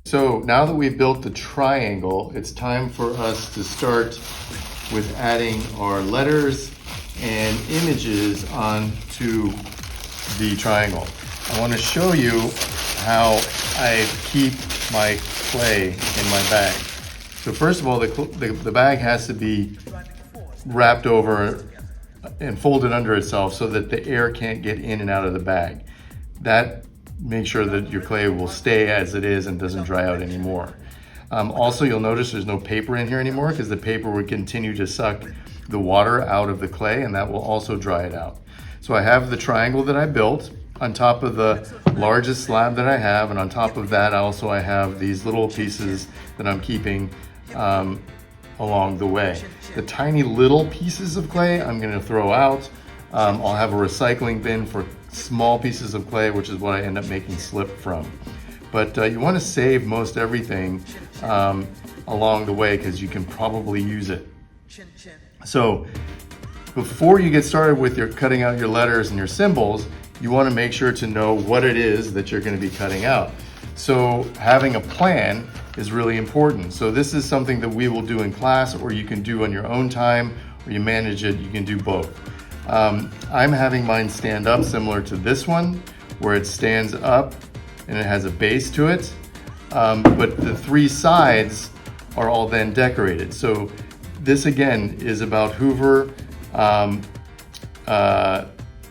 So now that we've built the triangle, it's time for us to start with adding our letters and images onto the triangle. I want to show you how I keep my clay in my bag. So first of all, the bag has to be wrapped over and folded under itself so that the air can't get in and out of the bag. That makes sure that your clay will stay as it is and doesn't dry out anymore. Also, you'll notice there's no paper in here anymore because the paper would continue to suck the water out of the clay, and that will also dry it out. So I have the triangle that I built on top of the largest slab that I have, and on top of that also I have these little pieces that I'm keeping along the way. The tiny little pieces of clay I'm going to throw out. I'll have a recycling bin for small pieces of clay, which is what I end up making slip from. But you want to save most everything along the way because you can probably use it. So before you get started with your cutting out your letters and your symbols, you want to make sure to know what it is that you're going to be cutting out. So having a plan is really important. So this is something that we will do in class, or you can do on your own time, or you manage it, you can do both. I'm having mine stand up similar to this one, where it stands up and it has a base to it, but the three sides are all then decorated. So this again is about Hoover.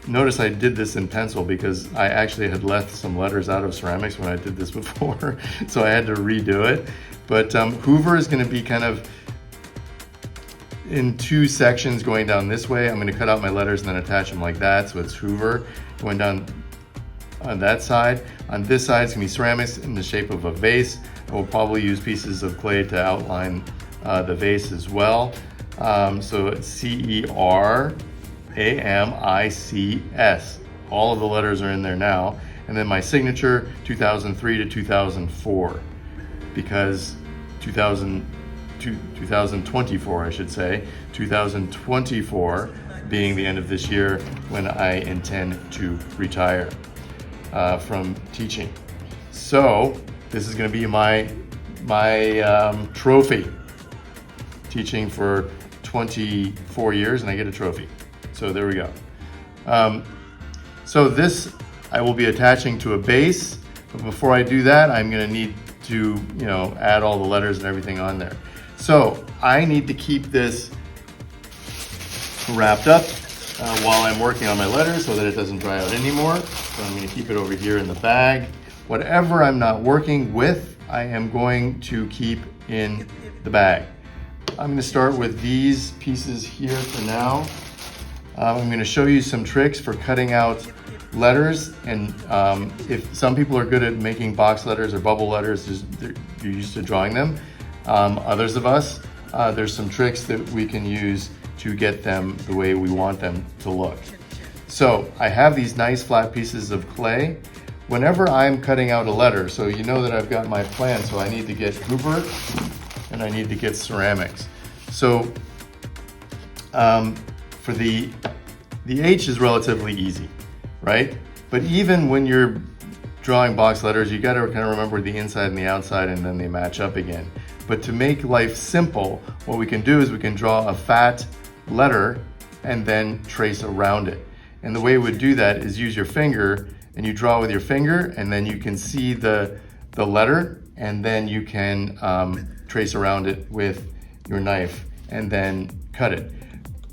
Notice I did this in pencil because I actually had left some letters out of ceramics when I did this before, so I had to redo it. But Hoover is going to be kind of in two sections going down this way. I'm going to cut out my letters and then attach them like that, so it's Hoover going down on that side. On this side, it's going to be ceramics in the shape of a vase. We'll probably use pieces of clay to outline the vase as well. So it's CERAMICS. All of the letters are in there now. And then my signature, 2003 to 2004, because 2024, I should say, 2024 being the end of this year when I intend to retire from teaching. So this is going to be my trophy. Teaching for 24 years and I get a trophy. So there we go. So this I will be attaching to a base, but before I do that, I'm going to need to, add all the letters and everything on there. So I need to keep this wrapped up while I'm working on my letters so that it doesn't dry out anymore. So I'm going to keep it over here in the bag. Whatever I'm not working with, I am going to keep in the bag. I'm going to start with these pieces here for now. I'm going to show you some tricks for cutting out letters, and if some people are good at making box letters or bubble letters, you're used to drawing them. Others of us, there's some tricks that we can use to get them the way we want them to look. So I have these nice flat pieces of clay. Whenever I'm cutting out a letter, so you know that I've got my plan, so I need to get Hoover and I need to get ceramics. So for the H is relatively easy, right? But even when you're drawing box letters, you gotta kind of remember the inside and the outside, and then they match up again. But to make life simple, what we can do is we can draw a fat letter and then trace around it. And the way we would do that is use your finger, and you draw with your finger, and then you can see the letter, and then you can trace around it with your knife and then cut it.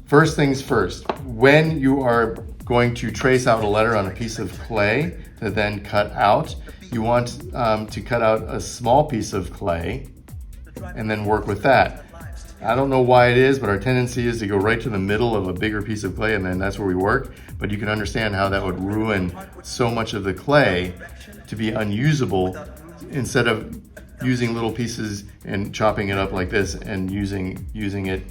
First things first, when you are going to trace out a letter on a piece of clay to then cut out, you want to cut out a small piece of clay and then work with that. I don't know why it is, but our tendency is to go right to the middle of a bigger piece of clay and then that's where we work. But you can understand how that would ruin so much of the clay to be unusable, instead of using little pieces and chopping it up like this and using it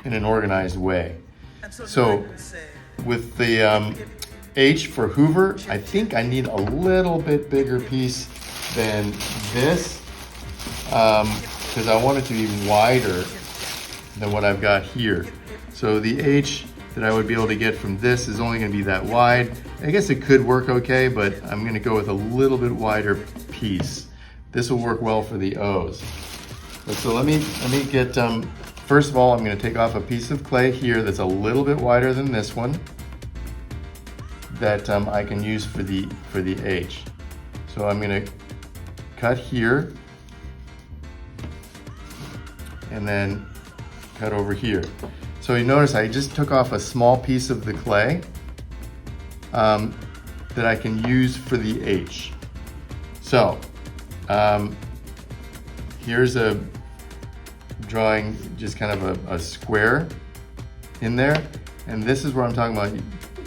in an organized way. So with the H for Hoover, I think I need a little bit bigger piece than this because I want it to be wider than what I've got here. So the H that I would be able to get from this is only going to be that wide. I guess it could work okay, but I'm going to go with a little bit wider piece. This will work well for the O's. But so let me get, first of all, I'm going to take off a piece of clay here that's a little bit wider than this one that I can use for the H. So I'm going to cut here and then cut over here. So you notice I just took off a small piece of the clay that I can use for the H. So here's a drawing, just kind of a square in there, and this is where I'm talking about.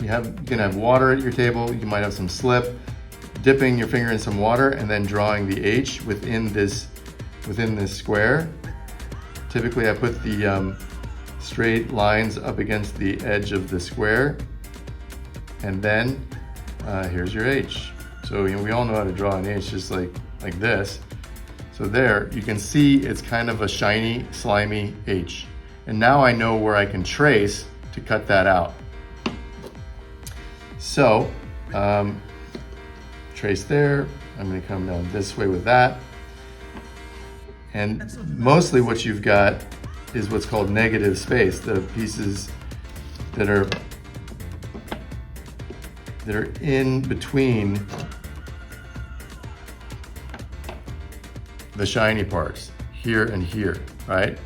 You can have water at your table, you might have some slip, dipping your finger in some water and then drawing the H within this square. Typically I put the straight lines up against the edge of the square, and then here's your H. So we all know how to draw an H just like this. So there, you can see it's kind of a shiny, slimy H. And now I know where I can trace to cut that out. So, trace there. I'm going to come down this way with that. And mostly what you've got is what's called negative space, the pieces that are in between the shiny parts, here and here, right?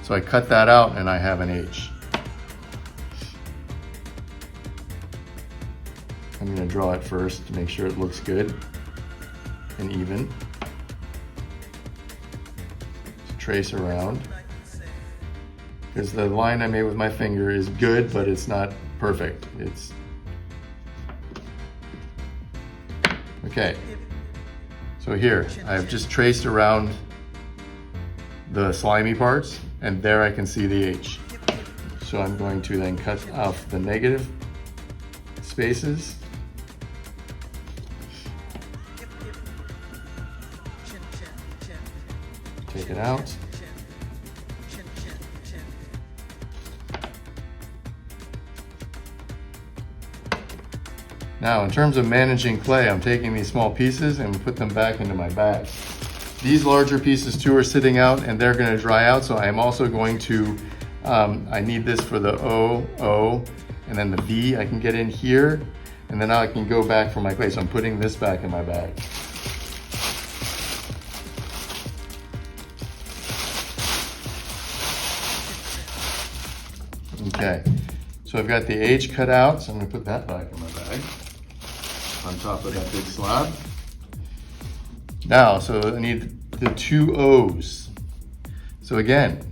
So I cut that out and I have an H. I'm going to draw it first to make sure it looks good and even. Just trace around. Because the line I made with my finger is good, but it's not perfect. It's okay. So here, I've just traced around the slimy parts, and there I can see the H. So I'm going to then cut off the negative spaces. Take it out. Now, in terms of managing clay, I'm taking these small pieces and put them back into my bag. These larger pieces too are sitting out and they're going to dry out, so I am also going to, I need this for the O, and then the V I can get in here, and then I can go back for my clay. So I'm putting this back in my bag. Okay, so I've got the H cut out, so I'm going to put that back in my bag on top of that big slab. Now, so I need the two O's. So again,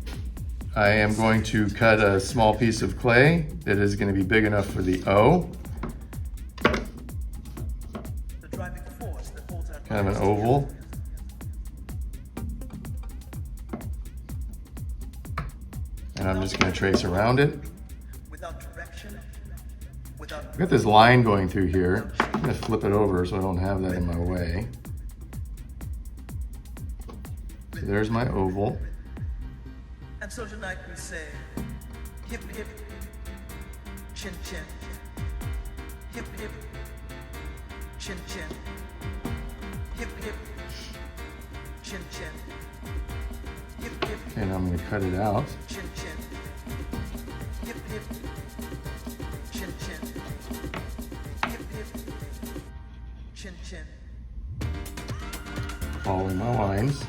I am going to cut a small piece of clay that is going to be big enough for the O. Kind of an oval. And I'm just going to trace around it. I've got this line going through here. I'm going to flip it over so I don't have that in my way. So there's my oval. And so tonight we say, hip hip, chin chin, hip hip, chin chin, hip hip, chin chin, hip hip. And I'm going to cut it out. Chin chin, hip hip, chin chin, hip hip, chin chin. Following my lines.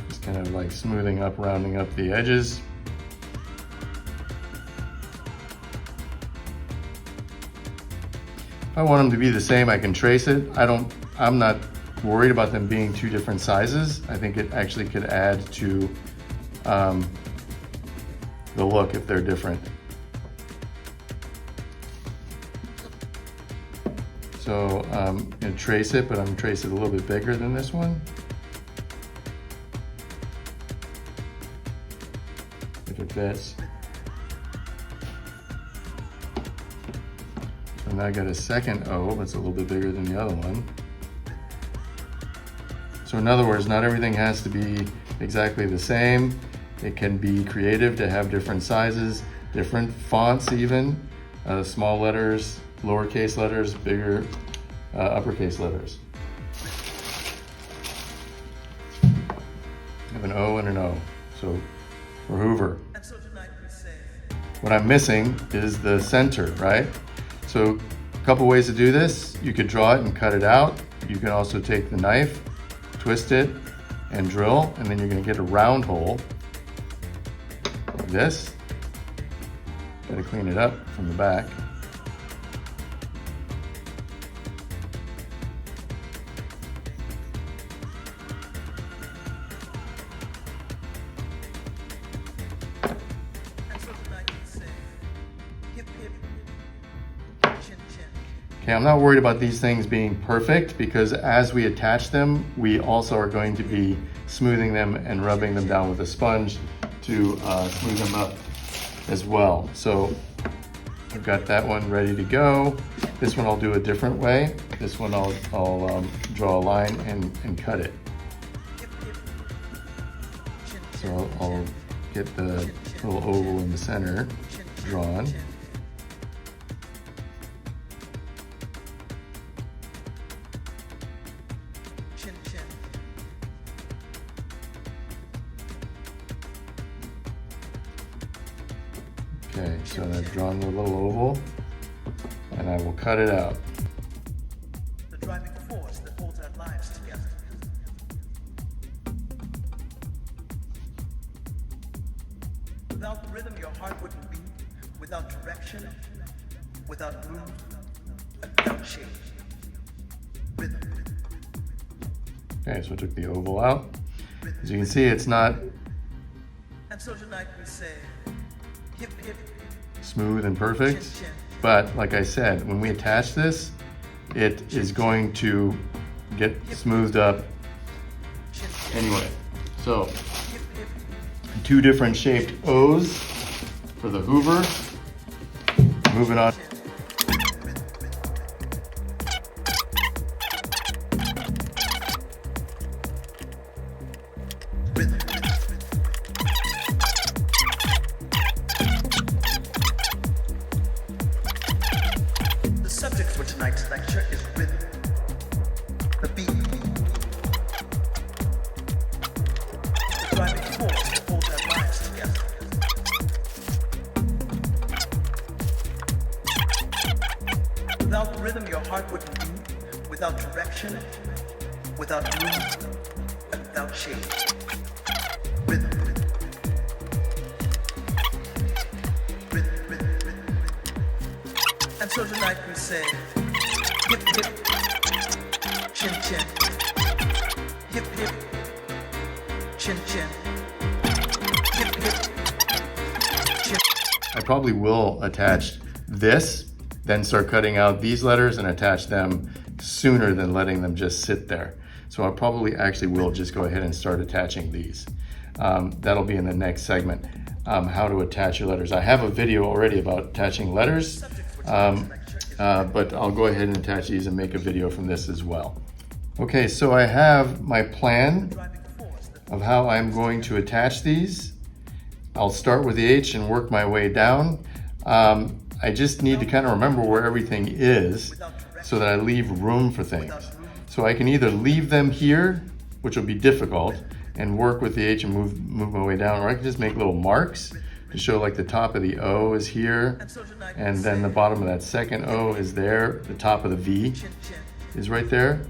Just kind of like smoothing up, rounding up the edges. If I want them to be the same, I can trace it. I'm not worried about them being two different sizes. I think it actually could add to the look if they're different. So I'm gonna trace it, but I'm gonna trace it a little bit bigger than this one. If it fits. So now I got a second O, that's a little bit bigger than the other one. So in other words, not everything has to be exactly the same. It can be creative to have different sizes, different fonts even, small letters, lowercase letters, bigger uppercase letters. I have an O and an O, so for Hoover. And so tonight we say, What I'm missing is the center, right? So a couple ways to do this. You could draw it and cut it out. You can also take the knife, twist it, and drill, and then you're gonna get a round hole like this. Gotta clean it up from the back. and so tonight we say, hip hip, chin chin. Okay, I'm not worried about these things being perfect because as we attach them, we also are going to be smoothing them and rubbing them down with a sponge to smooth them up as well. So I've got that one ready to go. This one I'll do a different way. This one I'll draw a line and cut it. Hip hip, chin So I'll get the little oval in the center drawn. chin. Chin chin. Okay, so I've drawn the little oval and I will cut it out. The driving force that holds our lives together. Without rhythm, your heart wouldn't beat. Without direction, without groove, without shape. Rhythm. Okay, so I took the oval out. As you can see, it's not And so tonight we say, hip hip, smooth and perfect, chin chin. but like I said, when we attach this, it is going to get smoothed up Chin chin. anyway. So, Hip hip, two different shaped O's for the Hoover. Moving on. rhythm. The subject for tonight's lecture is rhythm. The beat. The driving force that holds our lives together. Without rhythm, your heart wouldn't beat. Without direction, without groove, and without shape. Rhythm. Rhythm, rhythm, rhythm. And so tonight we say, hip hip, chin chin. Hip hip, chin chin. Hip hip, chin. I probably will attach this, then start cutting out these letters and attach them sooner than letting them just sit there. So I probably actually will just go ahead and start attaching these. That'll be in the next segment, how to attach your letters. I have a video already about attaching letters, but I'll go ahead and attach these and make a video from this as well. Okay, so I have my plan Driving force that of how I'm going to attach these. I'll start with the H and work my way down. I just need to kind of remember where everything is so that I leave room for things. So I can either leave them here, which will be difficult, and work with the H and move my way down, or I can just make little marks to show like the top of the O is here, and so tonight and we then say, the bottom of that second O is there, the top of the V chin chin. is right there.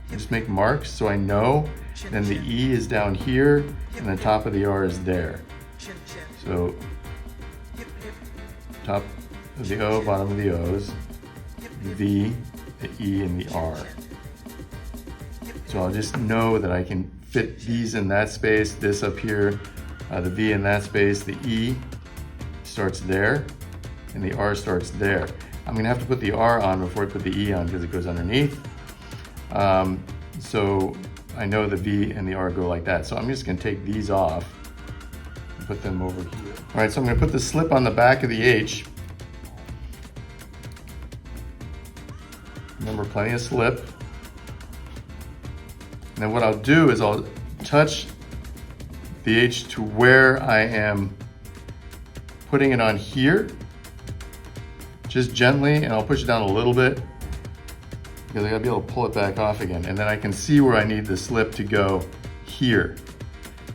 I just make marks so I know. Then the E is down here, and the top of the R is there. Chin chin. So Hip hip, top of the O, bottom of the O's, the V, the E, and the R. So I'll just know that I can fit these in that space, this up here, the V in that space, the E starts there, and the R starts there. I'm gonna have to put the R on before I put the E on because it goes underneath. So I know the V and the R go like that. So I'm just gonna take these off and put them over here. All right, so I'm gonna put the slip on the back of the H. Remember, plenty of slip. And then what I'll do is I'll touch the H to where I am putting it on here, just gently, and I'll push it down a little bit because I gotta be able to pull it back off again. And then I can see where I need the slip to go here.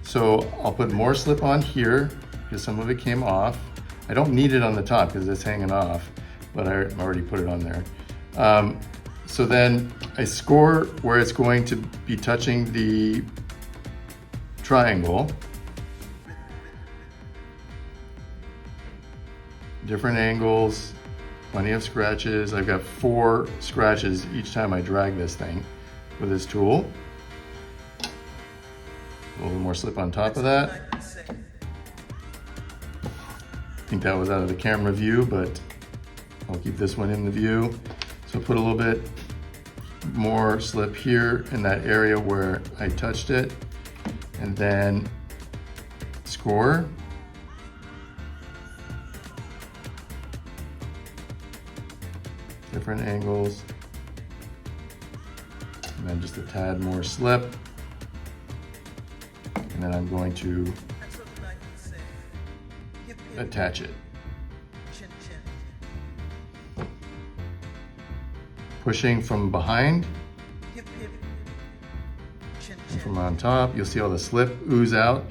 So I'll put more slip on here because some of it came off. I don't need it on the top because it's hanging off, but I already put it on there. So then I score where it's going to be touching the triangle. Different angles, plenty of scratches. I've got 4 scratches each time I drag this thing with this tool. A little more slip on top of that. I think that was out of the camera view, but I'll keep this one in the view. So put a little bit more slip here in that area where I touched it, and then score. Different angles, and then just a tad more slip, and then I'm going to attach it. Pushing from behind, and from on top, you'll see all the slip ooze out.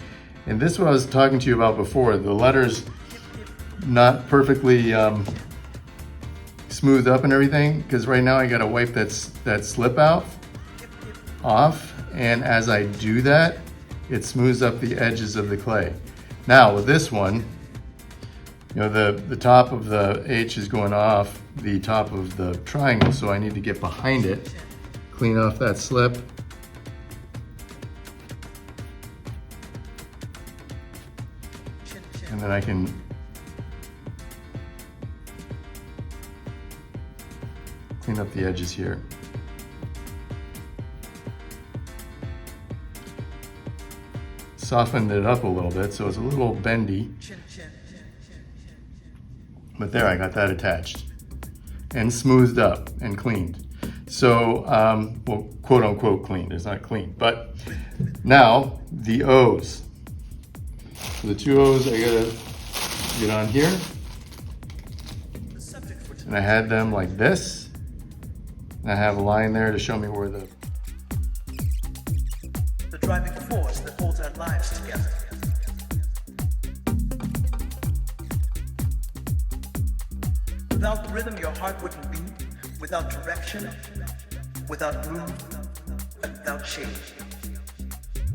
And this is what I was talking to you about before, the letters not perfectly smoothed up and everything, because right now I gotta wipe that slip off, and as I do that, it smooths up the edges of the clay. Now with this one, you know, the top of the H is going off the top of the triangle, so I need to get behind it, clean off that slip. And then I can clean up the edges here. Softened it up a little bit, so it's a little bendy. But there, I got that attached and smoothed up and cleaned. So, well, quote unquote cleaned, it's not clean. But now the O's. So the 2 O's I gotta get on here. And I had them like this. And I have a line there to show me where the driving force that holds our lives together. Without rhythm, your heart wouldn't beat. Without direction, without groove, and without shape.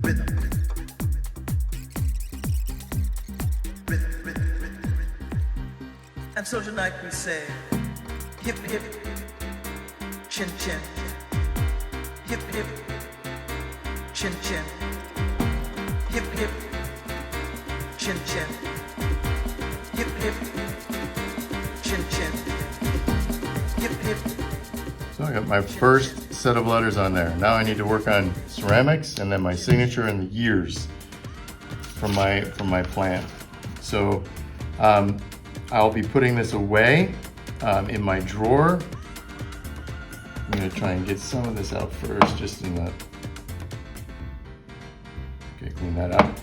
Rhythm. Rhythm, rhythm, rhythm, rhythm. And so tonight we say, hip, hip, chin, chin. Hip, hip, chin, chin. Hip, hip, chin, chin. Hip, hip, chin, chin. Hip, hip. So I got my first set of letters on there. Now I need to work on ceramics and then my signature and the years from my plant. So I'll be putting this away in my drawer. I'm gonna try and get some of this out first, just in the, okay, clean that out.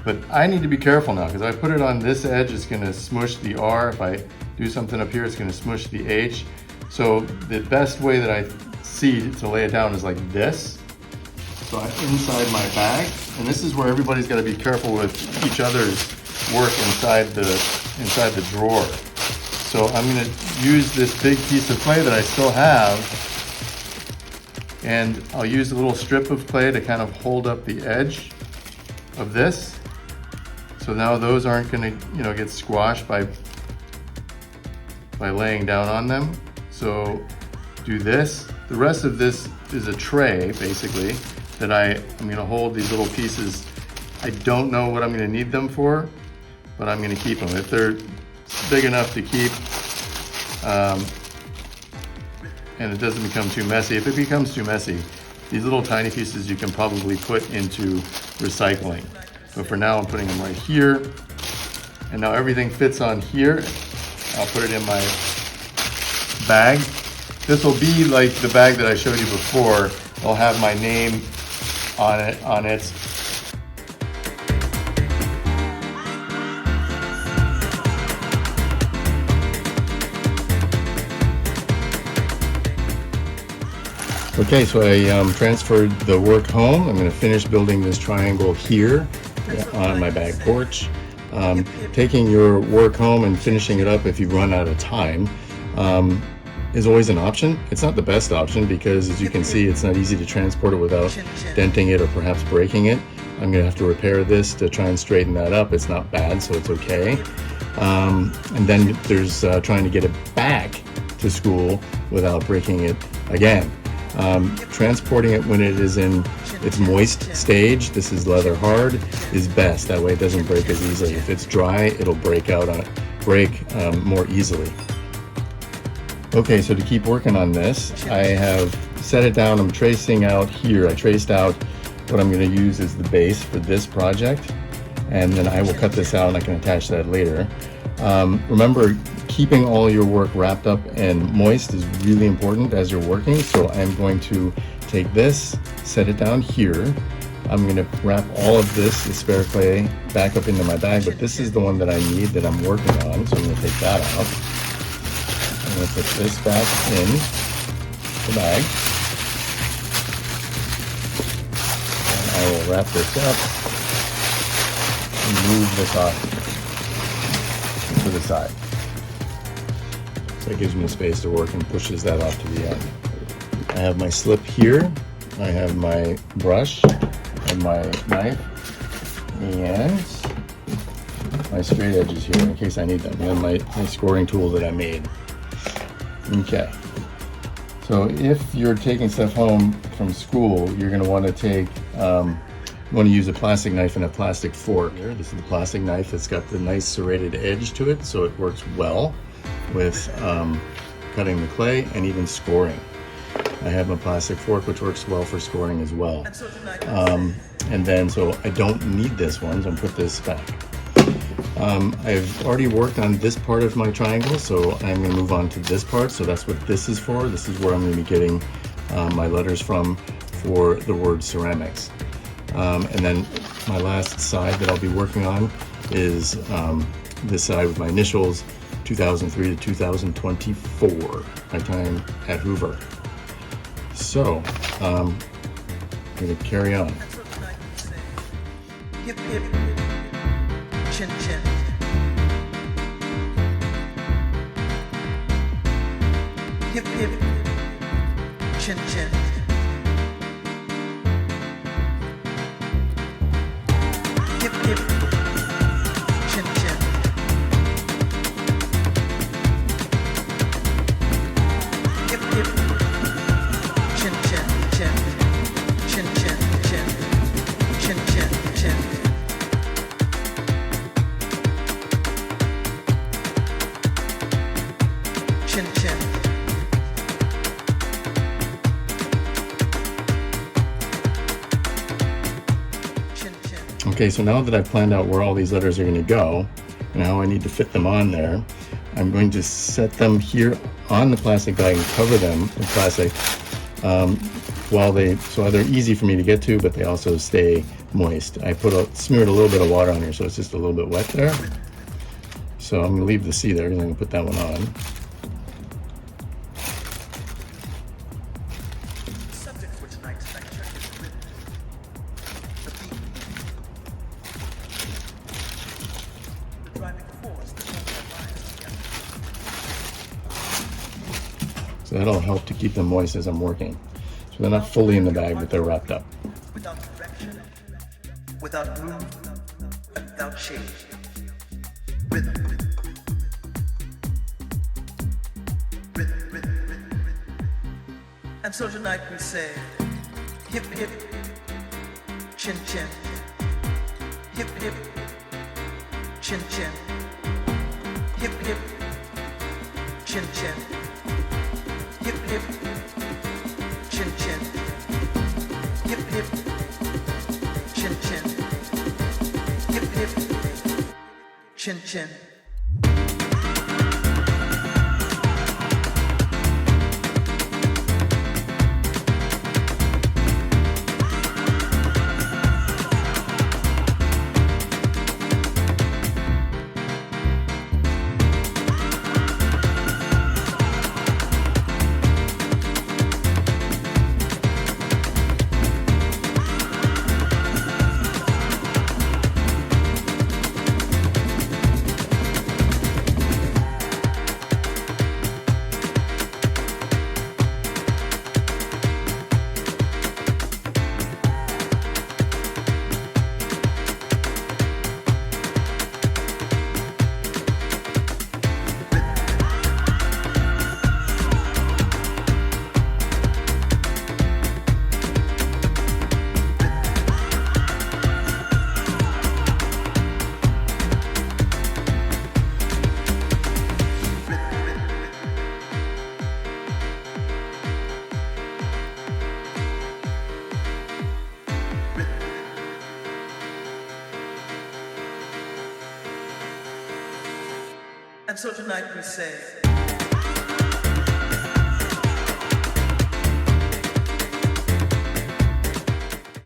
But I need to be careful now, because if I put it on this edge, it's gonna smush the R. If I do something up here, it's gonna smush the H. So the best way that I see to lay it down is like this. So I'm inside my bag, and this is where everybody's gotta be careful with each other's work inside the drawer. So I'm gonna use this big piece of clay that I still have, and I'll use a little strip of clay to kind of hold up the edge of this. So now those aren't gonna, get squashed by laying down on them. So do this. The rest of this is a tray, basically, that I'm gonna hold these little pieces. I don't know what I'm gonna need them for, but I'm gonna keep them. If they're big enough to keep, and it doesn't become too messy. If it becomes too messy, these little tiny pieces you can probably put into recycling. But for now, I'm putting them right here. And now everything fits on here. I'll put it in my bag. This will be like the bag that I showed you before. I'll have my name on it. Okay, so I transferred the work home. I'm going to finish building this triangle here on my back porch. Taking your work home and finishing it up if you run out of time is always an option. It's not the best option because, as you can see, it's not easy to transport it without denting it or perhaps breaking it. I'm going to have to repair this to try and straighten that up. It's not bad, so it's okay. And then there's trying to get it back to school without breaking it again. Transporting it when it is in its moist stage, this is leather hard, is best. That way it doesn't break as easily. If it's dry, it'll break more easily. Okay, so to keep working on this, I have set it down. I'm tracing out here. I traced out what I'm going to use as the base for this project, and then I will cut this out and I can attach that later. Remember, keeping all your work wrapped up and moist is really important as you're working. So I'm going to take this, set it down here. I'm going to wrap all of this spare clay back up into my bag, but this is the one that I need that I'm working on. So I'm going to take that out. I'm going to put this back in the bag. And I will wrap this up and move this off to the side. So it gives me space to work and pushes that off to the end. I have my slip here. I have my brush and my knife and my straight edges here in case I need them. And my scoring tool that I made. Okay. So if you're taking stuff home from school, you're going to want to use a plastic knife and a plastic fork. This is the plastic knife that's got the nice serrated edge to it, so it works well with cutting the clay and even scoring. I have a plastic fork which works well for scoring as well. And then, so I don't need this one, so I'm put this back. I've already worked on this part of my triangle, so I'm going to move on to this part. So that's what this is for. This is where I'm going to be getting my letters from for the word ceramics. And then my last side that I'll be working on is this side with my initials, 2003 to 2024, my time at Hoover. So, I'm going to carry on. Hip hip, chin chin. Hip hip, chin chin. Hip hip, chin chin. Hip hip, chin chin chin. Chin chin chin. Chin chin chin. Chin chin. Okay, so now that I've planned out where all these letters are going to go and how I need to fit them on there, I'm going to set them here on the plastic bag and cover them with plastic so they're easy for me to get to, but they also stay moist. I smeared a little bit of water on here, so it's just a little bit wet there. So I'm going to leave the C there, and I'm going to put that one on. Subject for tonight's lecture is rhythm. The beat. The driving force that holds our lives together. So that'll help to keep them moist as I'm working. So they're not fully in the bag, but they're wrapped up. Without direction, without groove, and without shape. Rhythm. Rhythm, rhythm, rhythm, rhythm. And so tonight we say, hip hip, chin chin. Hip hip, chin chin. Hip hip, chin chin. Hip hip, chin chin. Hip hip, chin chin. Hip hip, chin chin. And so tonight we say,